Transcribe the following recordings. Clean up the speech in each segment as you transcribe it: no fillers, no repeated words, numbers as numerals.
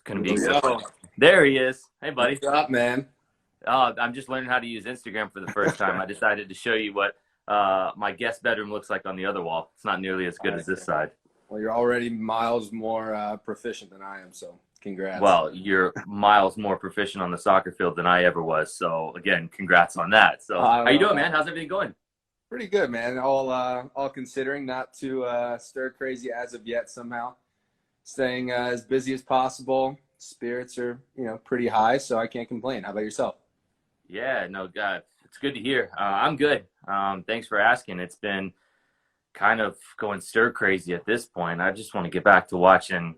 Couldn't be accepted. There he is. Hey, buddy. What's up, man? I'm just learning how to use Instagram for the first time. I decided to show you what my guest bedroom looks like on the other wall. It's not nearly as good as this side. Well, you're already miles more proficient than I am, so congrats. Well, you're miles more proficient on the soccer field than I ever was. So, again, congrats on that. So, how you doing, man? How's everything going? Pretty good, man. All considering, not too stir crazy as of yet somehow. Staying as busy as possible. Spirits are, pretty high, so I can't complain. How about yourself? Yeah, no, God, it's good to hear. I'm good. Thanks for asking. It's been kind of going stir crazy at this point. I just want to get back to watching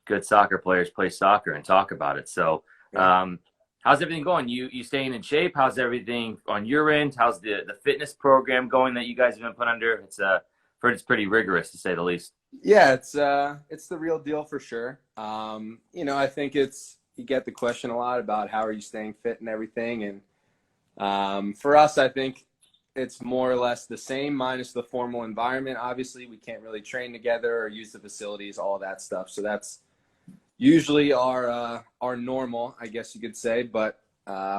good soccer players play soccer and talk about it. So, how's everything going? You staying in shape? How's everything on your end? How's the fitness program going that you guys have been put under? It's pretty rigorous, to say the least. Yeah, it's the real deal for sure. I think you get the question a lot about how are you staying fit and everything. And for us, I think it's more or less the same minus the formal environment. Obviously, we can't really train together or use the facilities, all of that stuff. So that's usually our normal, I guess you could say. But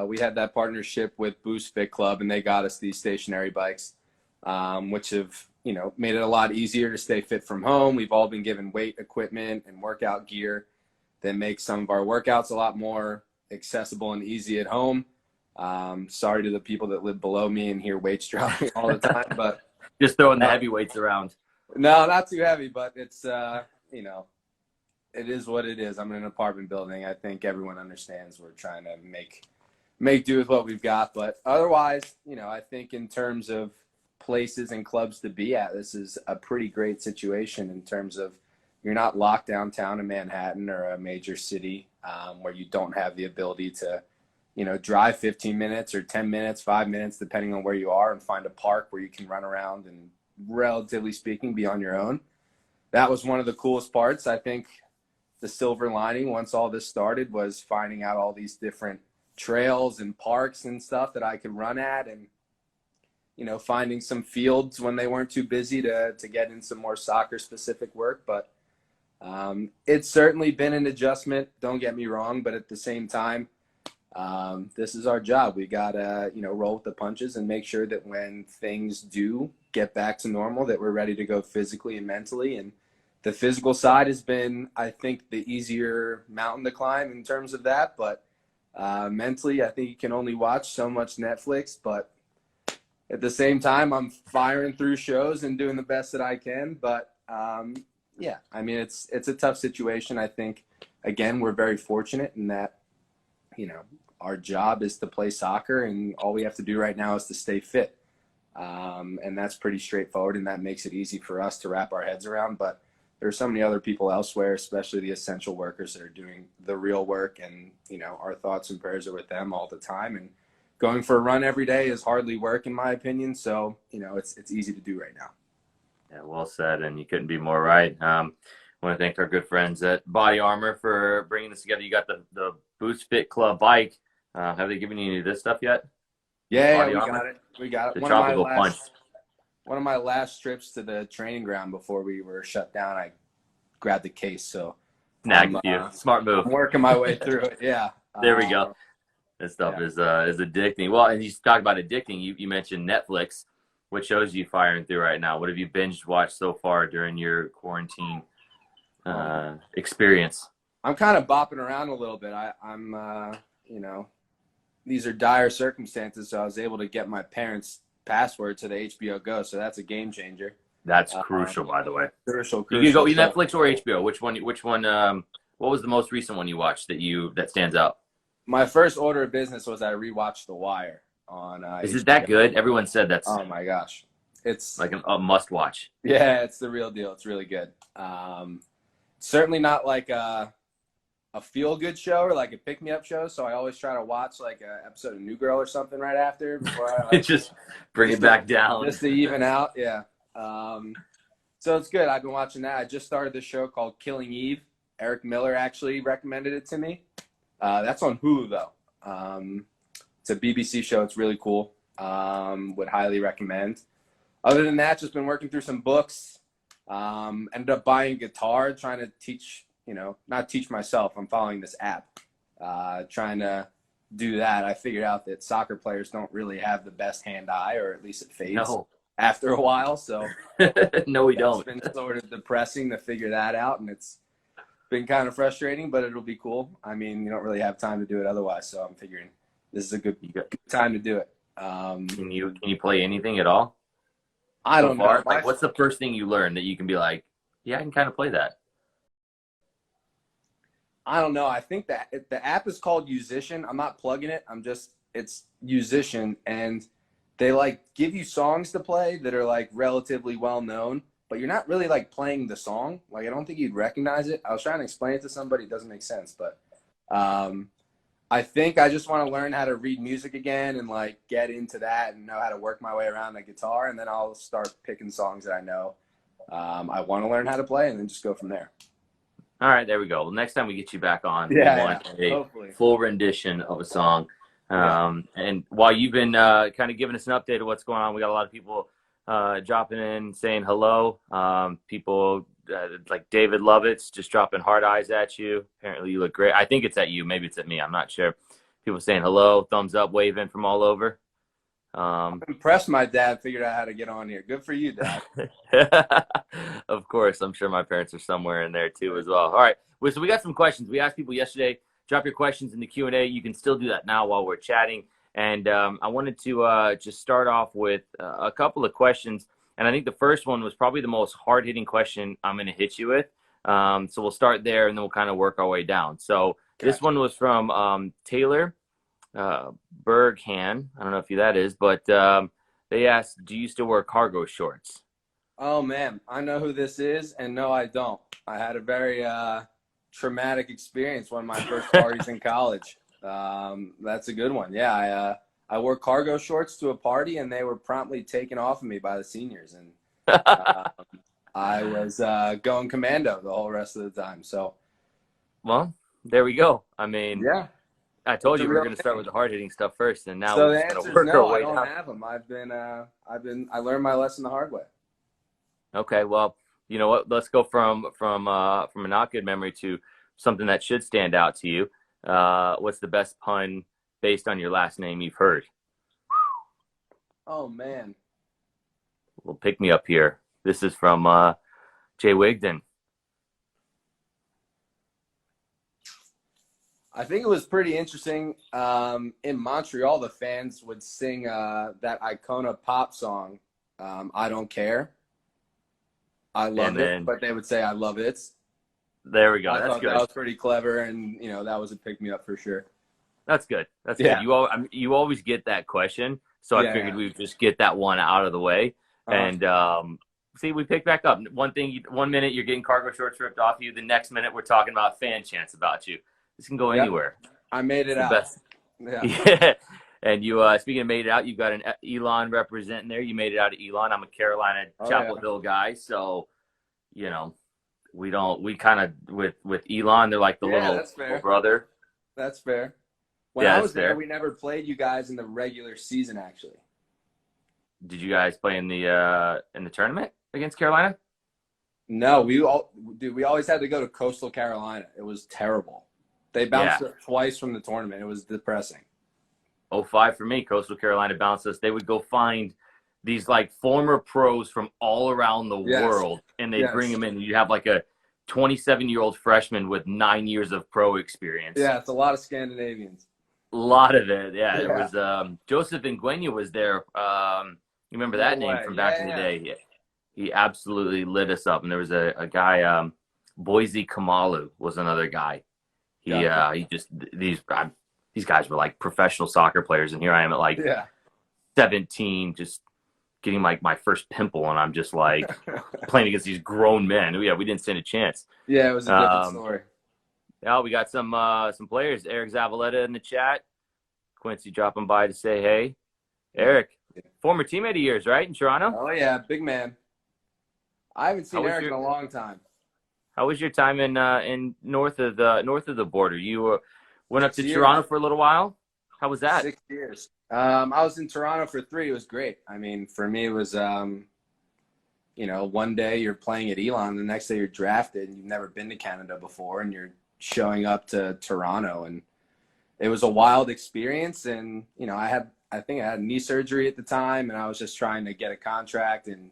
we had that partnership with Boost Fit Club, and they got us these stationary bikes, which have made it a lot easier to stay fit from home. We've all been given weight equipment and workout gear that makes some of our workouts a lot more accessible and easy at home. Sorry to the people that live below me and hear weights dropping all the time, but just throwing the heavy weights around. No, not too heavy, but it's, it is what it is. I'm in an apartment building. I think everyone understands we're trying to make do with what we've got. But otherwise, I think in terms of places and clubs to be at, this is a pretty great situation in terms of you're not locked downtown in Manhattan or a major city where you don't have the ability to, drive 15 minutes or 10 minutes, 5 minutes, depending on where you are, and find a park where you can run around and, relatively speaking, be on your own. That was one of the coolest parts. I think the silver lining once all this started was finding out all these different trails and parks and stuff that I could run at, and finding some fields when they weren't too busy to get in some more soccer specific work. But it's certainly been an adjustment, don't get me wrong, but at the same time, this is our job. We gotta roll with the punches and make sure that when things do get back to normal, that we're ready to go physically and mentally. And the physical side has been, I think, the easier mountain to climb in terms of that. But mentally, I think you can only watch so much Netflix. But at the same time, I'm firing through shows and doing the best that I can. But it's a tough situation. I think, again, we're very fortunate in that, our job is to play soccer, and all we have to do right now is to stay fit. And that's pretty straightforward, and that makes it easy for us to wrap our heads around. But there's so many other people elsewhere, especially the essential workers that are doing the real work. And, our thoughts and prayers are with them all the time. And going for a run every day is hardly work, in my opinion. So, it's easy to do right now. Yeah, well said. And you couldn't be more right. I want to thank our good friends at Body Armor for bringing this together. You got the Boost Fit Club bike. Have they given you any of this stuff yet? Yeah, we got it. The tropical punch. One of my last trips to the training ground before we were shut down, I grabbed the case. So snagged you. Smart move. I'm working my way through it. Yeah. There we go. This stuff is addicting. Well, and you talk about addicting. You mentioned Netflix. What shows are you firing through right now? What have you binge watched so far during your quarantine experience? I'm kind of bopping around a little bit. I'm these are dire circumstances, so I was able to get my parents' password to the HBO Go, so that's a game changer. That's crucial, by the way. Crucial. You can go Netflix or HBO. Which one? What was the most recent one you watched that stands out? My first order of business was I rewatched The Wire on Is HBO. it that good? Everyone said that's oh my gosh, it's like a must watch. Yeah, it's the real deal. It's really good. Certainly not like a feel-good show or like a pick-me-up show, so I always try to watch like an episode of New Girl or something right after before I just bring it back down. Just to even out, yeah. So it's good. I've been watching that. I just started this show called Killing Eve. Eric Miller actually recommended it to me. That's on Hulu, though. It's a BBC show. It's really cool. Would highly recommend. Other than that, just been working through some books. Ended up buying a guitar, trying to teach not teach myself. I'm following this app, trying to do that. I figured out that soccer players don't really have the best hand-eye, or at least it fades No. after a while. So No, we it's don't. been sort of depressing to figure that out, and it's been kind of frustrating, but it'll be cool. I mean, you don't really have time to do it otherwise, so I'm figuring this is a good time to do it. Can you play anything at all? I don't know. Like, what's the first thing you learn that you can be like, yeah, I can kind of play that? I don't know. I think that the app is called Musician. I'm not plugging it. It's Musician, and they like give you songs to play that are like relatively well known, but you're not really like playing the song. Like, I don't think you'd recognize it. I was trying to explain it to somebody. It doesn't make sense, but I think I just want to learn how to read music again and like get into that and know how to work my way around the guitar, and then I'll start picking songs that I know I want to learn how to play, and then just go from there. All right, there we go. Well, next time we get you back on, we want a hopefully full rendition of a song. And while you've been kind of giving us an update of what's going on, we got a lot of people dropping in, saying hello. People like David Lovitz just dropping hard eyes at you. Apparently you look great. I think it's at you. Maybe it's at me. I'm not sure. People saying hello, thumbs up, waving from all over. I'm impressed my dad figured out how to get on here. Good for you, Dad. Of course. I'm sure my parents are somewhere in there too as well. All right. So we got some questions. We asked people yesterday, drop your questions in the Q&A. You can still do that now while we're chatting. And I wanted to just start off with a couple of questions. And I think the first one was probably the most hard-hitting question I'm going to hit you with. So we'll start there, and then we'll kind of work our way down. So This one was from Taylor Berghan. I don't know if that is, but they asked, do you still wear cargo shorts? Oh, man. I know who this is, and no, I don't. I had a very traumatic experience, one of my first parties in college. That's a good one. Yeah, I wore cargo shorts to a party, and they were promptly taken off of me by the seniors. And I was going commando the whole rest of the time. So, well, there we go. I mean, yeah, I told you we were going to start with the hard-hitting stuff first, and now so we're the just going answer to is work no. our way I don't down. have them. I learned my lesson the hard way. Okay, well, you know what? Let's go from a not good memory to something that should stand out to you. What's the best pun based on your last name you've heard? Oh, man. Well, pick me up here. This is from Jay Wigdon. I think it was pretty interesting. In Montreal, the fans would sing that Icona pop song, I Don't Care. I love it, but they would say, I love it. There we go. I That's thought good. that was pretty clever, and, that was a pick-me-up for sure. That's good. That's good. You always get that question, so I figured we would just get that one out of the way. And see, we pick back up. One minute you're getting cargo shorts ripped off you. The next minute we're talking about fan chants about you. This can go anywhere. I made it out. Best. Yeah. And you, speaking of made it out, you've got an Elon representing there. You made it out of Elon. I'm a Carolina Chapel Hill guy, so we kind of with Elon, they're like the little brother. That's fair. When I was there, we never played you guys in the regular season. Actually, did you guys play in the tournament against Carolina? No, we always had to go to Coastal Carolina. It was terrible. They bounced us twice from the tournament. It was depressing. 05 for me. Coastal Carolina bounced us. They would go find these like former pros from all around the world, and they bring them in. You have like a 27-year-old freshman with 9 years of pro experience. Yeah, it's a lot of Scandinavians. A lot of it. Yeah, it was Joseph Nguyen was there. You remember that name from back in the day? Yeah. He absolutely lit us up. And there was a guy, Boise Kamalu was another guy. He just these guys were like professional soccer players, and here I am at like 17, just getting like my first pimple, and I'm just like playing against these grown men. Yeah, we didn't stand a chance. Yeah, it was a different story. Yeah, we got some players. Eric Zavaleta in the chat. Quincy dropping by to say hey. Eric, former teammate of yours, right, in Toronto? Oh yeah, big man. I haven't seen Eric in a long time. How was your time in north of the border? You went up to Toronto for a little while. How was that? 6 years. I was in Toronto for 3. It was great. I mean, for me, it was one day you're playing at Elon, the next day you're drafted, and you've never been to Canada before, and you're showing up to Toronto, and it was a wild experience. And I think I had knee surgery at the time, and I was just trying to get a contract, and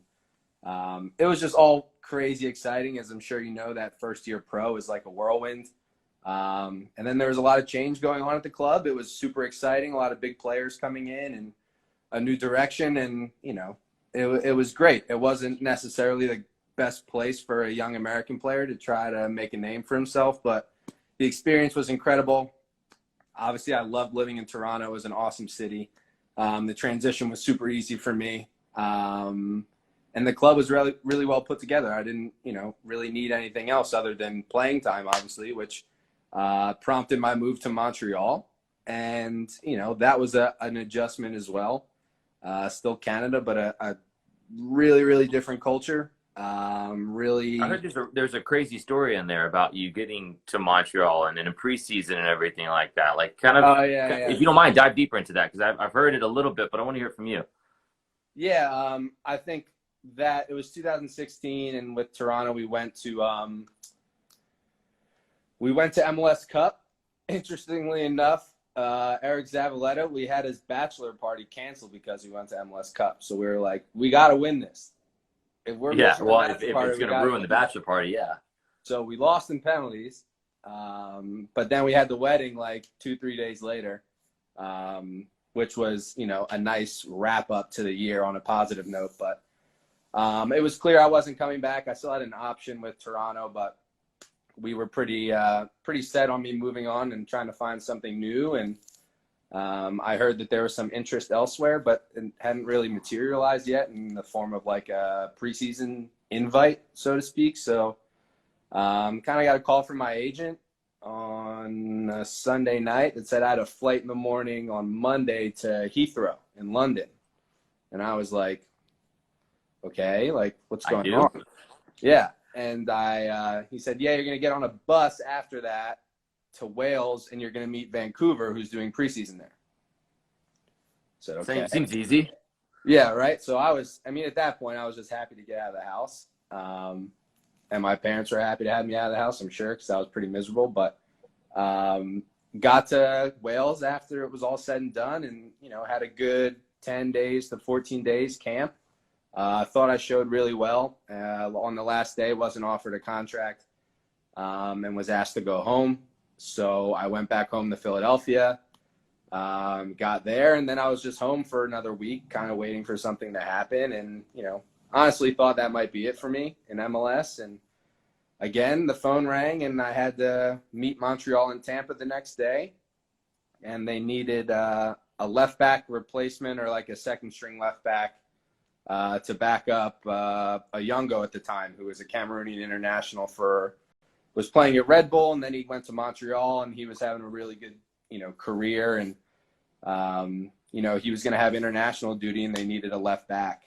it was just all crazy exciting. As I'm sure you know, that first year pro is like a whirlwind. And then there was a lot of change going on at the club. It was super exciting, a lot of big players coming in and a new direction, and it was great. It wasn't necessarily the best place for a young American player to try to make a name for himself, but the experience was incredible. Obviously, I loved living in Toronto. It was an awesome city. The transition was super easy for me. And the club was really, really well put together. I didn't, really need anything else other than playing time, obviously, which prompted my move to Montreal. And, that was an adjustment as well. Still Canada, but a really, really different culture. Really, I heard there's a crazy story in there about you getting to Montreal and in a preseason and everything like that. Like, kind of, if you don't mind, dive deeper into that, because I've heard it a little bit, but I want to hear it from you. Yeah, I think that it was 2016, and with Toronto, we went to MLS Cup. Interestingly enough, Eric Zavaleta, we had his bachelor party canceled because we went to MLS Cup. So we were like, we got to win this. If we're if it's going to ruin the bachelor party, yeah. So we lost in penalties, but then we had the wedding like 2-3 days later, which was, a nice wrap up to the year on a positive note. But it was clear I wasn't coming back. I still had an option with Toronto, but we were pretty set on me moving on and trying to find something new. And I heard that there was some interest elsewhere, but it hadn't really materialized yet in the form of like a preseason invite, so to speak. So kind of got a call from my agent on a Sunday night that said I had a flight in the morning on Monday to Heathrow in London. And I was like, okay, like what's going on? Yeah. And he said, yeah, you're going to get on a bus after that to Wales, and you're going to meet Vancouver, who's doing preseason there. So, okay. Seems easy. Yeah, right? So at that point, I was just happy to get out of the house. And my parents were happy to have me out of the house, I'm sure, because I was pretty miserable. But got to Wales after it was all said and done, and, had a good 10 days to 14 days camp. I thought I showed really well. On the last day, wasn't offered a contract and was asked to go home. So I went back home to Philadelphia, got there, and then I was just home for another week, kind of waiting for something to happen. And, honestly thought that might be it for me in MLS. And again, the phone rang, and I had to meet Montreal and Tampa the next day. And they needed a left back replacement, or like a second string left back, to back up a Youngo at the time, who was a Cameroonian international was playing at Red Bull, and then he went to Montreal, and he was having a really good, career. And, he was going to have international duty, and they needed a left back,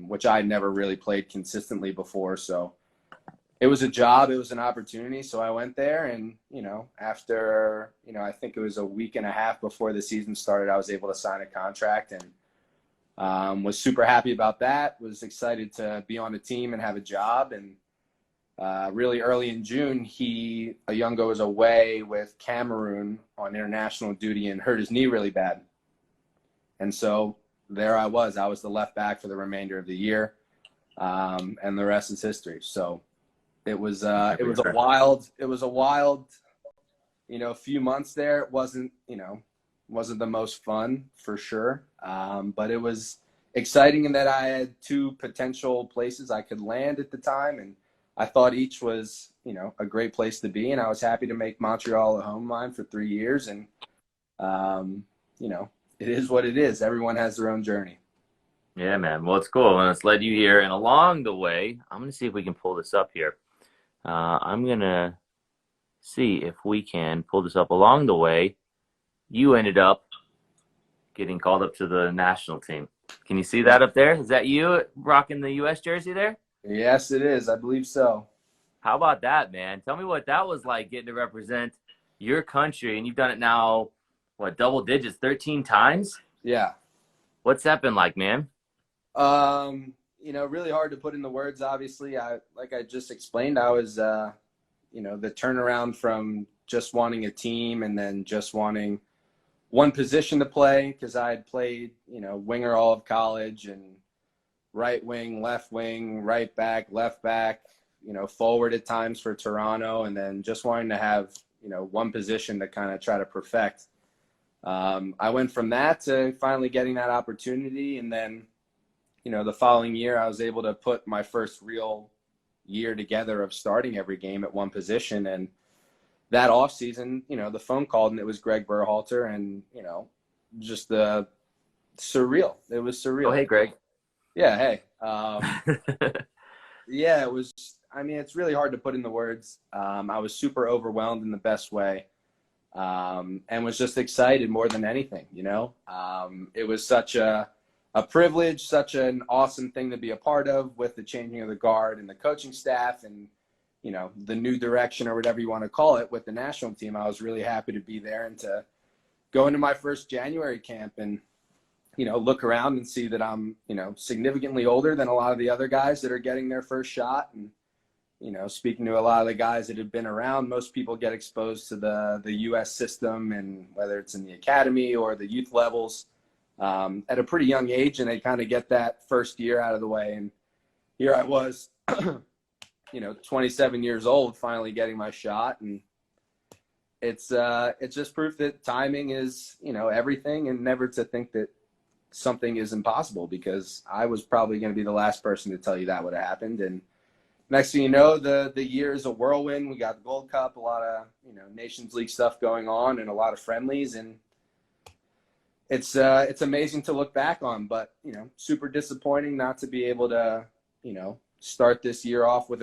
which I never really played consistently before. So it was a job, it was an opportunity. So I went there, and, after, I think it was a week and a half before the season started, I was able to sign a contract, and was super happy about that. Was excited to be on the team and have a job. And really early in June, Youngo was away with Cameroon on international duty and hurt his knee really bad. And so there I was the left back for the remainder of the year. And the rest is history. So it was a wild, few months there. It wasn't the most fun for sure. But it was exciting in that I had two potential places I could land at the time. And I thought each was, a great place to be. And I was happy to make Montreal a home line for 3 years. And, it is what it is. Everyone has their own journey. Yeah, man. Well, it's cool. And it's led you here. And along the way, I'm going to see if we can pull this up here. I'm going to see if we can pull this up. Along the way, you ended up getting called up to the national team. Can you see that up there? Is that you rocking the U.S. jersey there? Yes, it is. I believe so. How about that, man? Tell me what that was like, getting to represent your country. And you've done it now, double digits, 13 times? Yeah. What's that been like, man? really hard to put into words. Obviously, like I just explained, I was, the turnaround from just wanting a team and then just wanting one position to play, because I had played, winger all of college and right wing, right back, left back, forward at times for Toronto, and then just wanting to have, one position to kind of try to perfect. I went from that to finally getting that opportunity. And then, the following year, I was able to put my first real year together of starting every game at one position. And that off season, the phone called and it was Greg Berhalter, and, just surreal. It was surreal. Oh, hey, Greg. Yeah. Hey. Yeah, it was, it's really hard to put into words. I was super overwhelmed in the best way. And was just excited more than anything, It was such a privilege, such an awesome thing to be a part of, with the changing of the guard and the coaching staff and, the new direction or whatever you want to call it with the national team. I was really happy to be there and to go into my first January camp and, look around and see that I'm, significantly older than a lot of the other guys that are getting their first shot. And, speaking to a lot of the guys that have been around, most people get exposed to the U.S. system, and whether it's in the academy or the youth levels, at a pretty young age, and they kind of get that first year out of the way. And here I was, 27 years old, finally getting my shot. And it's just proof that timing is, everything, and never to think that something is impossible, because I was probably going to be the last person to tell you that would have happened. And next thing you know, the year is a whirlwind. We got the Gold Cup, a lot of, Nations League stuff going on, and a lot of friendlies. And it's amazing to look back on, but, super disappointing not to be able to, start this year off with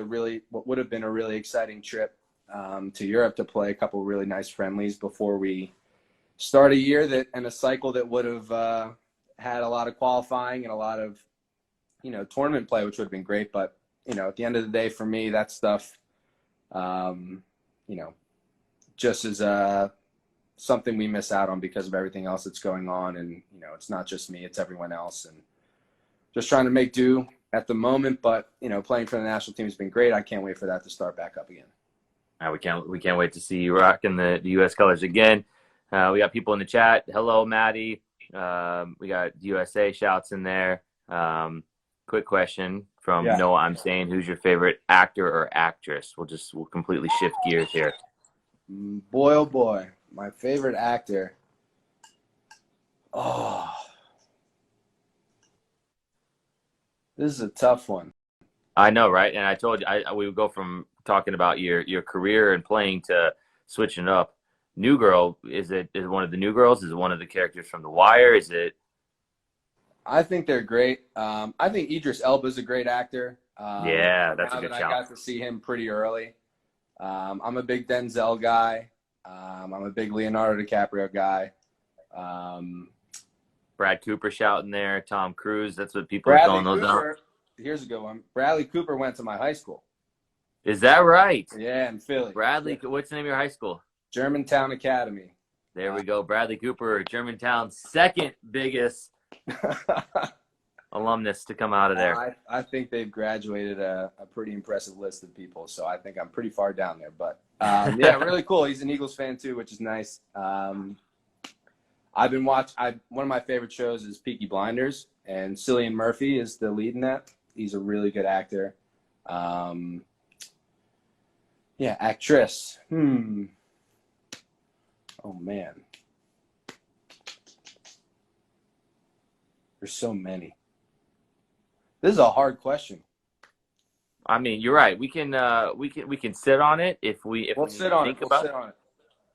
what would have been a really exciting trip to Europe to play a couple of really nice friendlies before we start a year and a cycle that would have had a lot of qualifying and a lot of, tournament play, which would have been great. But, at the end of the day, for me, that stuff, just is something we miss out on because of everything else that's going on. And, it's not just me, it's everyone else. And just trying to make do at the moment. But, playing for the national team has been great. I can't wait for that to start back up again. We can't wait to see you rocking the U.S. colors again. We got people in the chat. Hello, Maddie. We got USA shouts in there. Quick question from Noah. I'm saying, who's your favorite actor or actress? We'll completely shift gears here. Boy, oh boy, my favorite actor. Oh, this is a tough one. I know, right? And I told you, we would go from talking about your career and playing to switching up. New Girl, is it one of the New Girls? Is it one of the characters from The Wire? Is it? I think they're great. I think Idris Elba is a great actor. Yeah, that's a good shout. I got to see him pretty early. I'm a big Denzel guy. I'm a big Leonardo DiCaprio guy. Brad Cooper shouting there. Tom Cruise. That's what people are calling those out. Here's a good one. Bradley Cooper went to my high school. Is that right? Yeah, in Philly. Bradley, what's the name of your high school? Germantown Academy. There we go. Bradley Cooper, Germantown's second biggest alumnus to come out of there. I think they've graduated a pretty impressive list of people, so I think I'm pretty far down there. But, yeah, really cool. He's an Eagles fan, too, which is nice. I've been one of my favorite shows is Peaky Blinders, and Cillian Murphy is the lead in that. He's a really good actor. Yeah, actress. Oh, man. There's so many. This is a hard question. I mean, you're right. We can sit on it if we sit on it. We'll sit on it.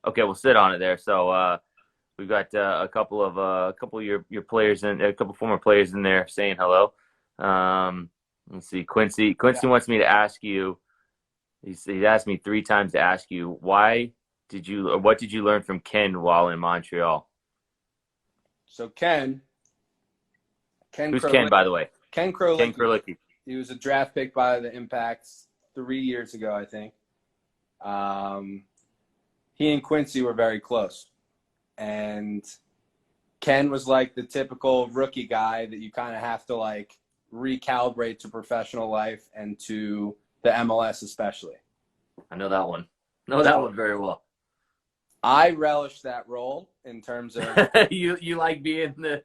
Okay, we'll sit on it there. So we've got a couple of your players and a couple former players in there saying hello. Let's see. Quincy wants me to ask you. He asked me 3 times to ask you what did you learn from Ken while in Montreal? So Ken. Who's Ken, by the way? Ken Krolicki. Ken Krolicki. He was a draft pick by the Impacts 3 years ago, I think. He and Quincy were very close. And Ken was like the typical rookie guy that you kind of have to recalibrate to professional life and to the MLS especially. I know that one. Know that one very well. I relish that role in terms of you like being the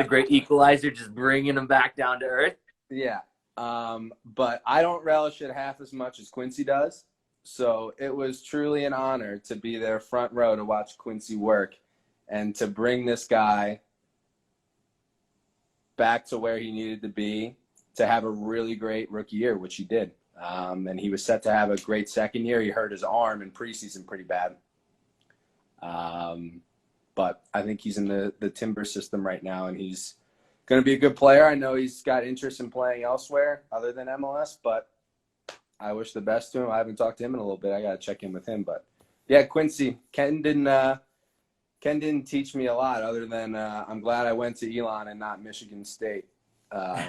great equalizer, just bringing them back down to earth. Yeah, but I don't relish it half as much as Quincy does. So it was truly an honor to be there front row to watch Quincy work and to bring this guy back to where he needed to be to have a really great rookie year, which he did. And he was set to have a great second year. He hurt his arm in preseason pretty bad. But I think he's in the Timber system right now, and he's going to be a good player. I know he's got interest in playing elsewhere other than MLS, but I wish the best to him. I haven't talked to him in a little bit. I got to check in with him. But, yeah, Quincy, Ken didn't teach me a lot other than I'm glad I went to Elon and not Michigan State. Well,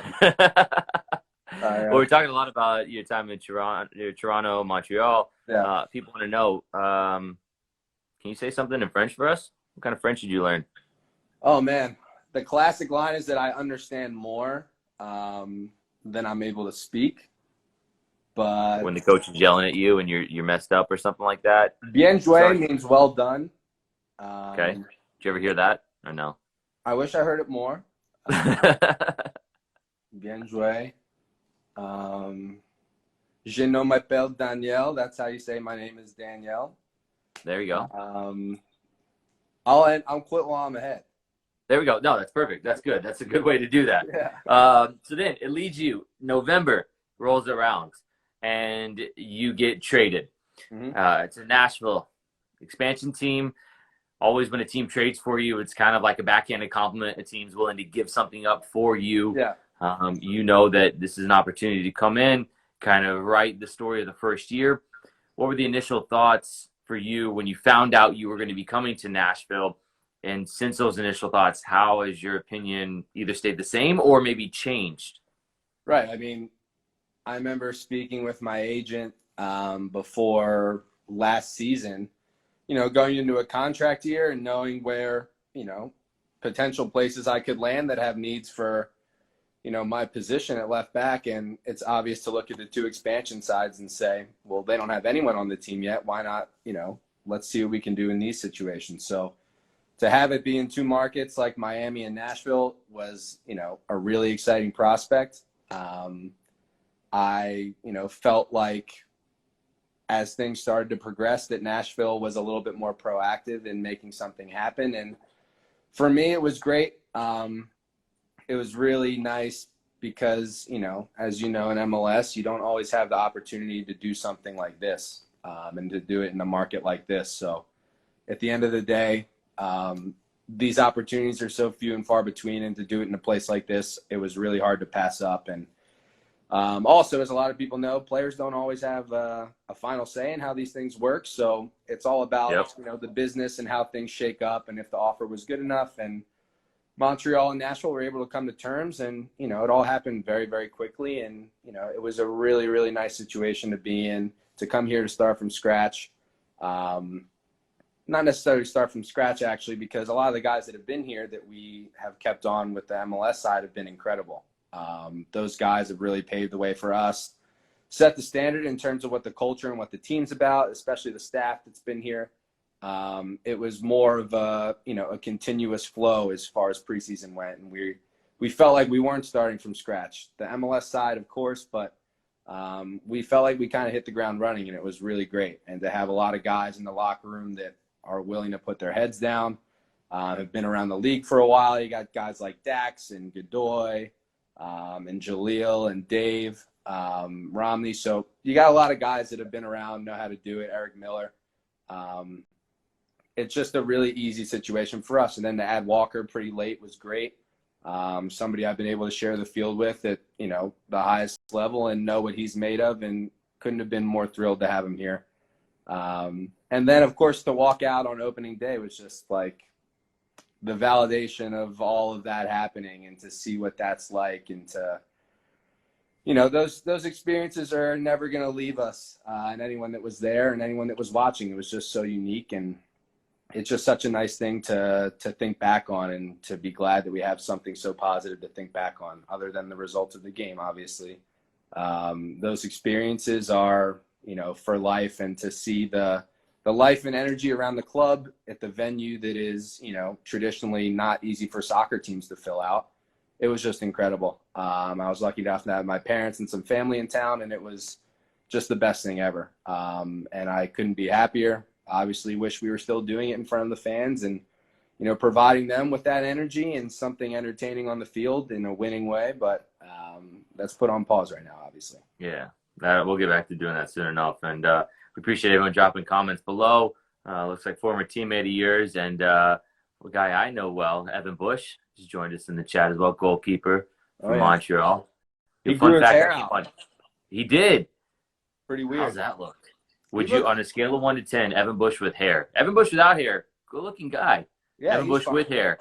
we're talking a lot about your time in Toronto, Montreal. Yeah. People want to know, can you say something in French for us? What kind of French did you learn? Oh, man. The classic line is that I understand more than I'm able to speak. But when the coach is yelling at you and you're messed up or something like that? Bien joué means well done. Okay. Did you ever hear that or no? I wish I heard it more. Bien joué. Je ne m'appelle Daniel. That's how you say my name is Danielle. There you go. I'll quit while I'm ahead. There we go. No, that's perfect. That's good. That's a good way to do that. Yeah. So then it leads you, November rolls around and you get traded. Mm-hmm. It's a Nashville expansion team. Always when a team trades for you, it's kind of like a backhanded compliment. A team's willing to give something up for you. Yeah. You know that this is an opportunity to come in, kind of write the story of the first year. What were the initial thoughts for you when you found out you were going to be coming to Nashville? And since those initial thoughts, how has your opinion either stayed the same or maybe changed? Right. I mean, I remember speaking with my agent before last season, going into a contract year and knowing where, potential places I could land that have needs for, my position at left back. And it's obvious to look at the two expansion sides and say, well, they don't have anyone on the team yet. Why not, let's see what we can do in these situations. So to have it be in two markets like Miami and Nashville was, a really exciting prospect. I, felt like as things started to progress that Nashville was a little bit more proactive in making something happen. And for me, it was great. It was really nice because, as you know, in MLS, you don't always have the opportunity to do something like this and to do it in a market like this. So at the end of the day, these opportunities are so few and far between, and to do it in a place like this, it was really hard to pass up. And also, as a lot of people know, players don't always have a final say in how these things work. So it's all about, the business and how things shake up and if the offer was good enough. And Montreal and Nashville were able to come to terms, and, it all happened very, very quickly. And, it was a really, really nice situation to be in, to come here to start from scratch. Not necessarily start from scratch, actually, because a lot of the guys that have been here that we have kept on with the MLS side have been incredible. Those guys have really paved the way for us, set the standard in terms of what the culture and what the team's about, especially the staff that's been here. It was more of a continuous flow as far as preseason went. And we felt like we weren't starting from scratch. The MLS side, of course, but we felt like we kind of hit the ground running, and it was really great. And to have a lot of guys in the locker room that are willing to put their heads down, have been around the league for a while. You got guys like Dax and Godoy, and Jaleel and Dave, Romney. So you got a lot of guys that have been around, know how to do it. Eric Miller. It's just a really easy situation for us. And then to add Walker pretty late was great. Somebody I've been able to share the field with at, the highest level and know what he's made of, and couldn't have been more thrilled to have him here. And then, of course, to walk out on opening day was just like the validation of all of that happening, and to see what that's like, and to, those experiences are never going to leave us, and anyone that was there and anyone that was watching. It was just so unique. And it's just such a nice thing to think back on, and to be glad that we have something so positive to think back on, other than the results of the game, obviously. Those experiences are, for life, and to see the life and energy around the club at the venue that is, traditionally not easy for soccer teams to fill out. It was just incredible. I was lucky enough to have my parents and some family in town, and it was just the best thing ever. And I couldn't be happier. Obviously wish we were still doing it in front of the fans, and, providing them with that energy and something entertaining on the field in a winning way. But that's put on pause right now, obviously. Yeah, we'll get back to doing that soon enough. And we appreciate everyone dropping comments below. Looks like former teammate of yours and a guy I know well, Evan Bush, just joined us in the chat as well, goalkeeper from Montreal. He grew his hair out. He did. Pretty weird. How's that look? Would you, on a scale of 1 to 10, Evan Bush with hair? Evan Bush without hair, good-looking guy. Yeah, Evan Bush fine. With hair.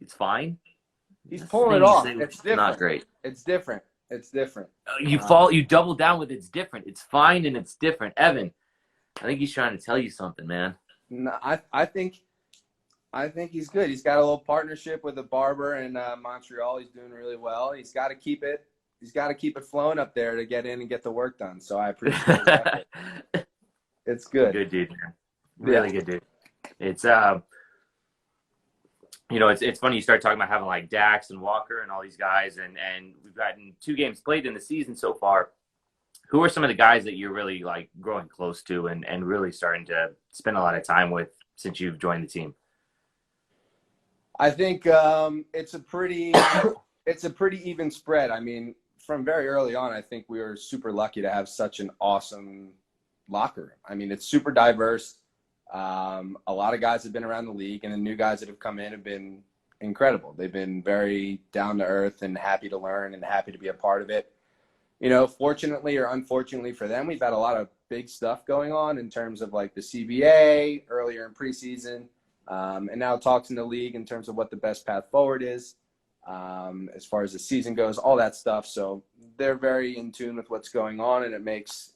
It's fine. He's pulling it off. It's different. Not great. It's different. It's different. You double down with it's different. It's fine and it's different. Evan, I think he's trying to tell you something, man. No, I think he's good. He's got a little partnership with a barber in Montreal. He's doing really well. He's got to keep it flowing up there to get in and get the work done. So I appreciate that. It's good. Good dude, man. Really good dude. It's it's funny you start talking about having like Dax and Walker and all these guys, and we've gotten 2 games played in the season so far. Who are some of the guys that you're really like growing close to and really starting to spend a lot of time with since you've joined the team? I think it's a pretty even spread. I mean, from very early on, I think we were super lucky to have such an awesome locker room. I mean, it's super diverse. A lot of guys have been around the league, and the new guys that have come in have been incredible. They've been very down to earth and happy to learn and happy to be a part of it. Fortunately or unfortunately for them, we've had a lot of big stuff going on in terms of like the CBA earlier in preseason, and now talks in the league in terms of what the best path forward is, as far as the season goes, all that stuff. So they're very in tune with what's going on, and it makes,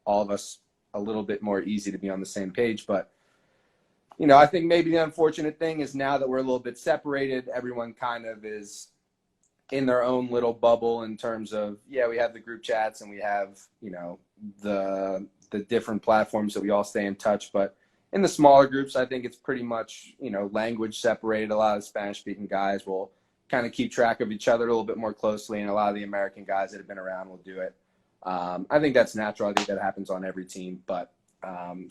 all of us a little bit more easy to be on the same page. But, I think maybe the unfortunate thing is now that we're a little bit separated, everyone kind of is in their own little bubble in terms of, we have the group chats and we have, the different platforms that we all stay in touch. But in the smaller groups, I think it's pretty much, language separated. A lot of Spanish speaking guys will kind of keep track of each other a little bit more closely, and a lot of the American guys that have been around will do it. I think that's natural. I think that happens on every team, but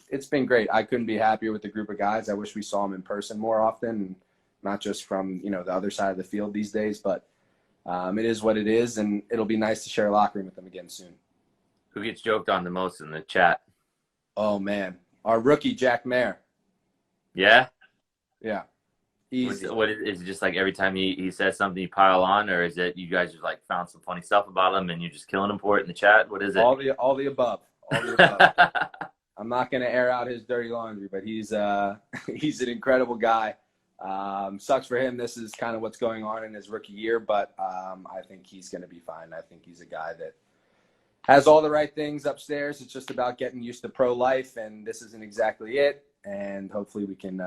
it's been great. I couldn't be happier with the group of guys. I wish we saw them in person more often, not just from, the other side of the field these days, but it is what it is, and it'll be nice to share a locker room with them again soon. Who gets joked on the most in the chat? Oh, man. Our rookie, Jack Mayer. Yeah? Yeah. Easy. What is it just like every time he says something you pile on, or is it you guys just like found some funny stuff about him and you're just killing him for it in the chat? What is it? All the above. All the above. I'm not going to air out his dirty laundry, but he's an incredible guy. Sucks for him. This is kind of what's going on in his rookie year, but I think he's going to be fine. I think he's a guy that has all the right things upstairs. It's just about getting used to pro life, and this isn't exactly it. And hopefully we can,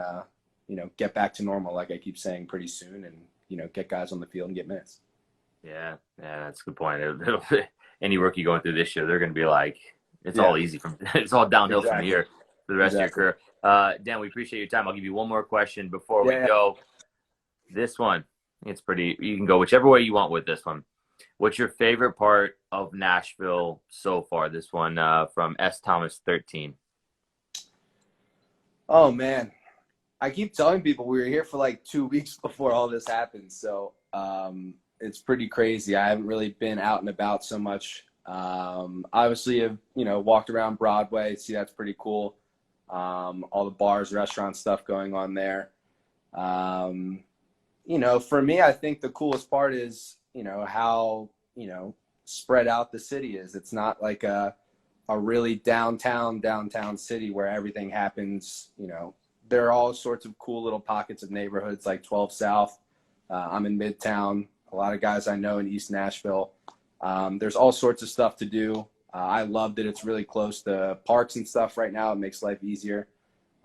get back to normal, like I keep saying, pretty soon, and, get guys on the field and get minutes. Yeah, that's a good point. Any rookie going through this year, they're going to be like, it's all easy it's all downhill from here for the rest of your career. Dan, we appreciate your time. I'll give you one more question before we go. This one, it's pretty, you can go whichever way you want with this one. What's your favorite part of Nashville so far? This one from S. Thomas 13. Oh, man. I keep telling people we were here for like 2 weeks before all this happened. So it's pretty crazy. I haven't really been out and about so much. Obviously, I've, walked around Broadway. See, that's pretty cool. All the bars, restaurants, stuff going on there. For me, I think the coolest part is, how, spread out the city is. It's not like a really downtown city where everything happens. There are all sorts of cool little pockets of neighborhoods like 12 South. I'm in Midtown. A lot of guys I know in East Nashville. There's all sorts of stuff to do. I love that it's really close to parks and stuff right now. It makes life easier.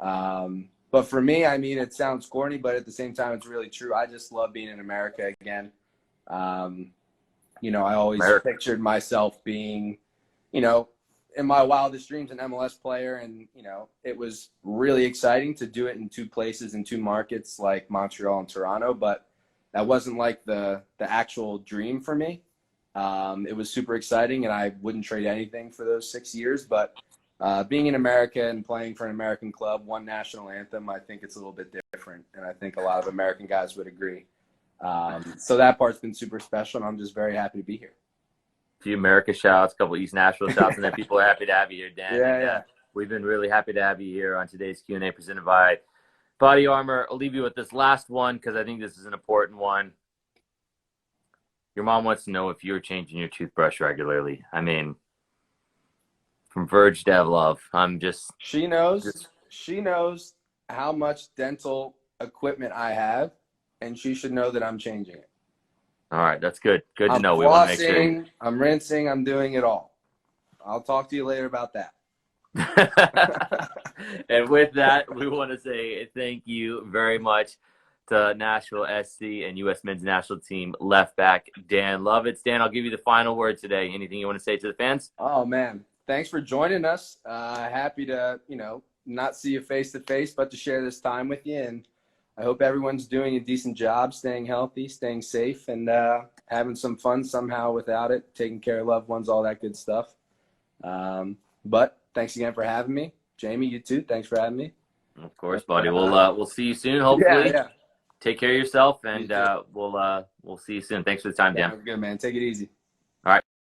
But for me, I mean, it sounds corny, but at the same time, it's really true. I just love being in America again. You know, I always pictured myself being, you know, in my wildest dreams, an MLS player. And, you know, it was really exciting to do it in two places, in two markets like Montreal and Toronto. But that wasn't like the actual dream for me. It was super exciting, and I wouldn't trade anything for those 6 years. But being in America and playing for an American club, one national anthem, I think it's a little bit different. And I think a lot of American guys would agree. So that part's been super special, and I'm just very happy to be here. A few America shouts, a couple East Nashville shouts, and then people are happy to have you here, Dan. Yeah. We've been really happy to have you here on today's Q&A presented by Body Armor. I'll leave you with this last one because I think this is an important one. Your mom wants to know if you're changing your toothbrush regularly. I mean, from Verge Dev Love, I'm just... She knows how much dental equipment I have, and she should know that I'm changing it. All right, that's good. Good to know. We want to make sure. I'm rinsing. I'm doing it all. I'll talk to you later about that. And with that, we want to say thank you very much to Nashville SC and U.S. men's national team left back Dan Lovitz. Dan, I'll give you the final word today. Anything you want to say to the fans? Oh, man. Thanks for joining us. Happy to, you know, not see you face to face, but to share this time with you. And I hope everyone's doing a decent job, staying healthy, staying safe, and having some fun somehow without it, taking care of loved ones, all that good stuff. But thanks again for having me. Jamie, you too. Thanks for having me. Of course, buddy. We'll see you soon, hopefully. Yeah. Take care of yourself, and we'll see you soon. Thanks for the time, Dan. Sounds good, man. Take it easy.